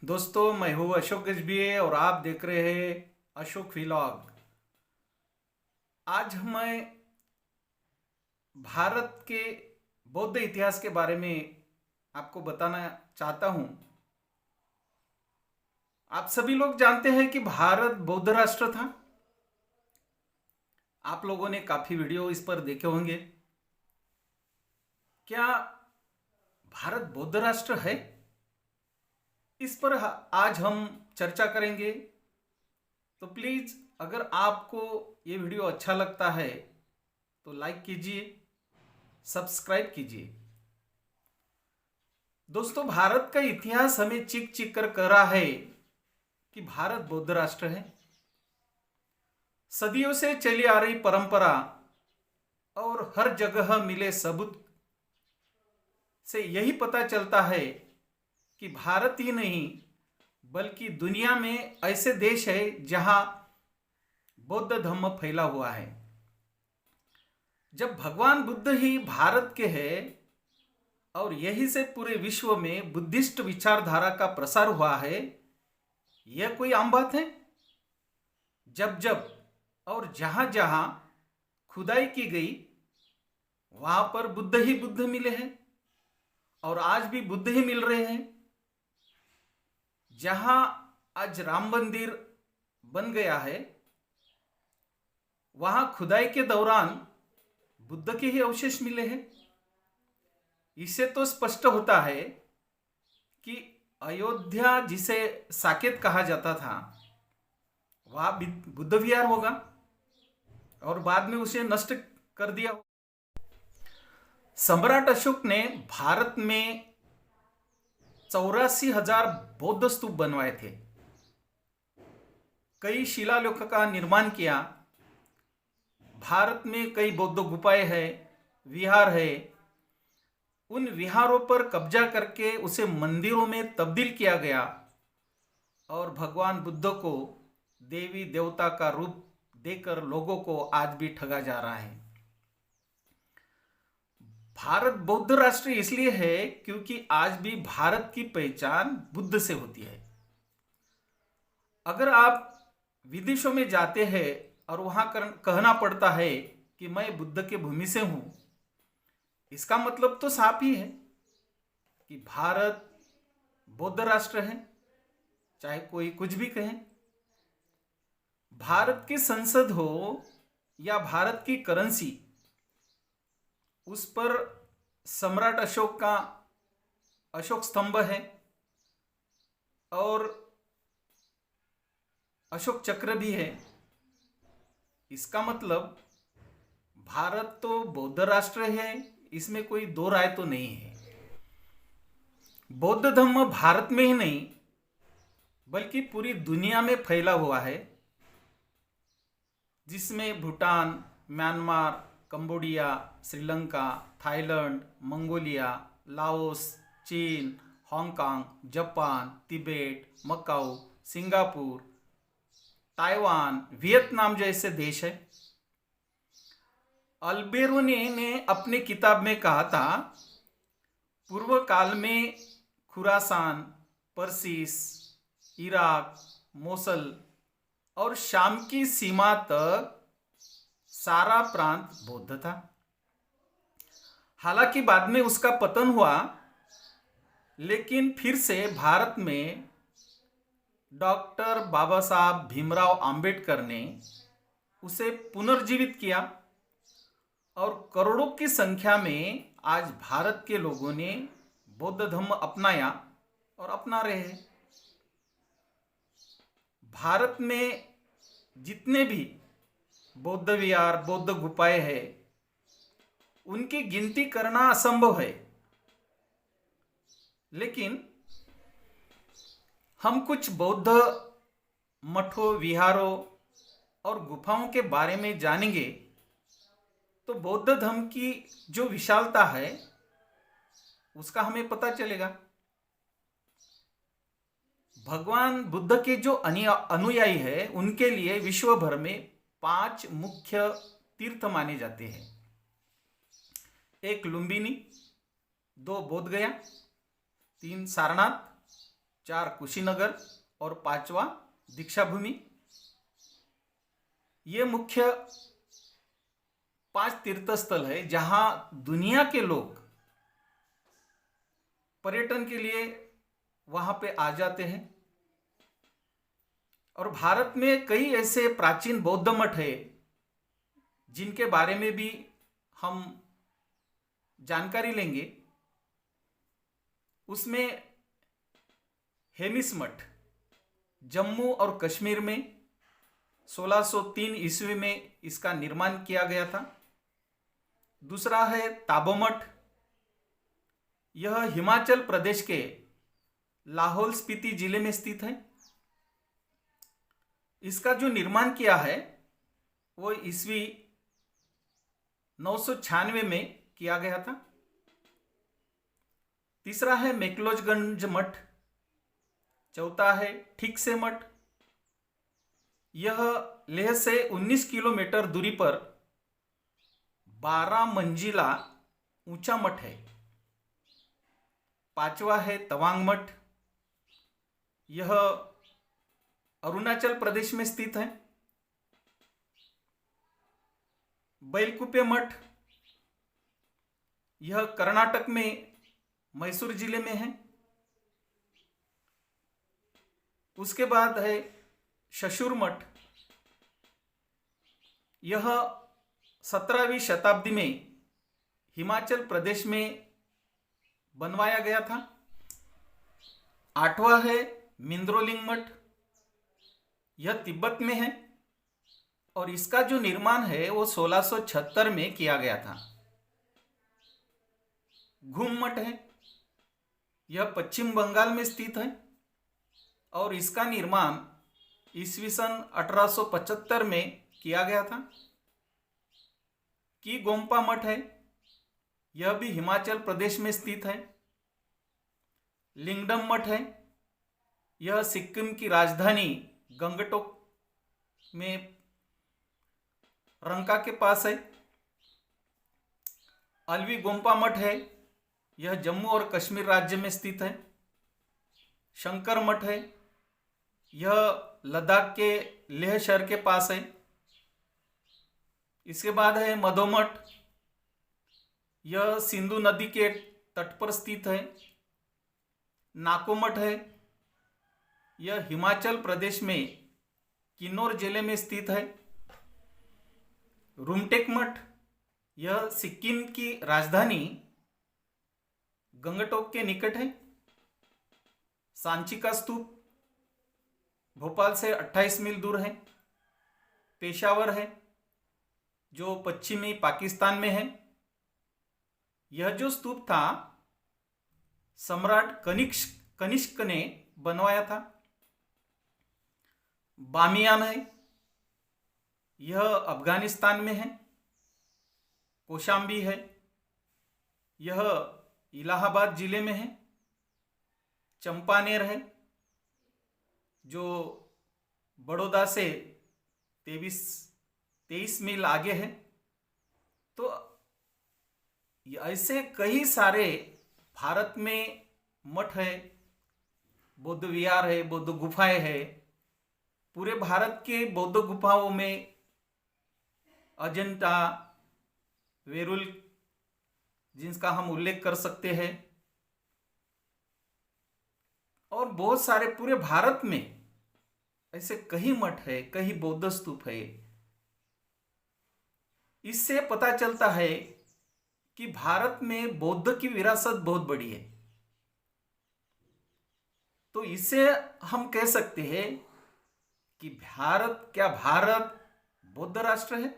दोस्तों, मैं हूँ अशोक गजबिये और आप देख रहे हैं अशोक व्लॉग। आज मैं भारत के बौद्ध इतिहास के बारे में आपको बताना चाहता हूँ। आप सभी लोग जानते हैं कि भारत बौद्ध राष्ट्र था। आप लोगों ने काफी वीडियो इस पर देखे होंगे। क्या भारत बौद्ध राष्ट्र है? इस पर आज हम चर्चा करेंगे। तो प्लीज, अगर आपको ये वीडियो अच्छा लगता है तो लाइक कीजिए, सब्सक्राइब कीजिए। दोस्तों, भारत का इतिहास हमें चिक चिक कर कह रहा है कि भारत बौद्ध राष्ट्र है। सदियों से चली आ रही परंपरा और हर जगह मिले सबूत से यही पता चलता है कि भारत ही नहीं बल्कि दुनिया में ऐसे देश है जहां बौद्ध धर्म फैला हुआ है। जब भगवान बुद्ध ही भारत के हैं और यही से पूरे विश्व में बुद्धिस्ट विचारधारा का प्रसार हुआ है, यह कोई आम बात है? जब जब और जहां जहां खुदाई की गई वहां पर बुद्ध ही बुद्ध मिले हैं और आज भी बुद्ध ही मिल रहे हैं। जहां आज राम मंदिर बन गया है वहां खुदाई के दौरान बुद्ध के ही अवशेष मिले हैं। इससे तो स्पष्ट होता है कि अयोध्या, जिसे साकेत कहा जाता था, वह बुद्ध विहार होगा और बाद में उसे नष्ट कर दिया। सम्राट अशोक ने भारत में 84,000 बौद्ध स्तूप बनवाए थे। कई शिलालेखों का निर्माण किया। भारत में कई बौद्ध गुफाएं हैं, विहार है। उन विहारों पर कब्जा करके उसे मंदिरों में तब्दील किया गया और भगवान बुद्ध को देवी देवता का रूप देकर लोगों को आज भी ठगा जा रहा है। भारत बौद्ध राष्ट्र इसलिए है क्योंकि आज भी भारत की पहचान बुद्ध से होती है। अगर आप विदेशों में जाते हैं और वहां कहना पड़ता है कि मैं बुद्ध के भूमि से हूं, इसका मतलब तो साफ ही है कि भारत बौद्ध राष्ट्र है, चाहे कोई कुछ भी कहे। भारत की संसद हो या भारत की करेंसी, उस पर सम्राट अशोक का अशोक स्तंभ है और अशोक चक्र भी है। इसका मतलब भारत तो बौद्ध राष्ट्र है, इसमें कोई दो राय तो नहीं है। बौद्ध धर्म भारत में ही नहीं बल्कि पूरी दुनिया में फैला हुआ है, जिसमें Bhutan, Myanmar, Cambodia, Sri Lanka, Thailand, Mongolia, Laos, चीन, हांगकांग, जापान, Tibet, Macau, Singapore, Taiwan, Vietnam जैसे देश है। अल्बेरोनी ने अपनी किताब में कहा था, पूर्व काल में खुरासान, पर्सिस, इराक, मोसल और शाम की सीमा तक सारा प्रांत बौद्ध था। हालांकि बाद में उसका पतन हुआ, लेकिन फिर से भारत में डॉक्टर बाबा साहब भीमराव अंबेडकर ने उसे पुनर्जीवित किया और करोड़ों की संख्या में आज भारत के लोगों ने बौद्ध धर्म अपनाया और अपना रहे हैं। भारत में जितने भी बौद्ध विहार, बौद्ध गुफाएं हैं, उनकी गिनती करना असंभव है। लेकिन हम कुछ बौद्ध मठों, विहारों और गुफाओं के बारे में जानेंगे तो बौद्ध धर्म की जो विशालता है उसका हमें पता चलेगा। भगवान बुद्ध के जो अनुयायी है, उनके लिए विश्व भर में 5 मुख्य तीर्थ माने जाते हैं। 1 लुम्बिनी, 2 बोधगया, 3 सारनाथ, 4 कुशीनगर और 5वां दीक्षाभूमि। ये मुख्य 5 तीर्थ स्थल है जहां दुनिया के लोग पर्यटन के लिए वहां पे आ जाते हैं। और भारत में कई ऐसे प्राचीन बौद्ध मठ है जिनके बारे में भी हम जानकारी लेंगे। उसमें हेमिस मठ जम्मू और कश्मीर में 1603 ईस्वी में इसका निर्माण किया गया था। दूसरा है ताबो मठ, यह हिमाचल प्रदेश के लाहौल स्पीति जिले में स्थित है। इसका जो निर्माण किया है वो ईस्वी 996 में किया गया था। तीसरा है मैक्लोडगंज मठ। चौथा है ठीकसे मठ, यह लेह से 19 किलोमीटर दूरी पर 12 मंजिला ऊंचा मठ है। पांचवा है तवांग मठ, यह अरुणाचल प्रदेश में स्थित है। बैलकुपे मठ, यह कर्नाटक में मैसूर जिले में है। उसके बाद है शशुर मठ, यह 17वीं शताब्दी में हिमाचल प्रदेश में बनवाया गया था। 8वां है मिंद्रोलिंग मठ, यह तिब्बत में है और इसका जो निर्माण है वो 1676 में किया गया था। घूम मठ है, यह पश्चिम बंगाल में स्थित है और इसका निर्माण ईस्वी सन 1875 में किया गया था। की गोम्पा मठ है, यह भी हिमाचल प्रदेश में स्थित है। लिंगडम मठ है, यह सिक्किम की राजधानी गंगटोक में रंका के पास है। अलवी गोम्पा मठ है, यह जम्मू और कश्मीर राज्य में स्थित है। शंकर मठ है, यह लद्दाख के लेह शहर के पास है। इसके बाद है मधो मठ, यह सिंधु नदी के तट पर स्थित है। नाको मठ है, यह हिमाचल प्रदेश में किन्नौर जिले में स्थित है। रुमटेक मठ, यह सिक्किम की राजधानी गंगटोक के निकट है। सांची का स्तूप भोपाल से 28 मील दूर है। पेशावर है जो पश्चिमी पाकिस्तान में है। यह जो स्तूप था सम्राट कनिष्क ने बनवाया था। बामियान है, यह अफगानिस्तान में है। कोशाम्बी है, यह इलाहाबाद जिले में है। चंपानेर है जो बड़ौदा से 23 मील आगे है। तो ऐसे कई सारे भारत में मठ है, बौद्ध विहार है, बौद्ध गुफाएं है। पूरे भारत के बौद्ध गुफाओं में अजंता, वेरुल जिनका हम उल्लेख कर सकते हैं, और बहुत सारे पूरे भारत में ऐसे कई मठ है, कई बौद्ध स्तूप है। इससे पता चलता है कि भारत में बौद्ध की विरासत बहुत बड़ी है। तो इससे हम कह सकते हैं कि भारत बौद्ध राष्ट्र है।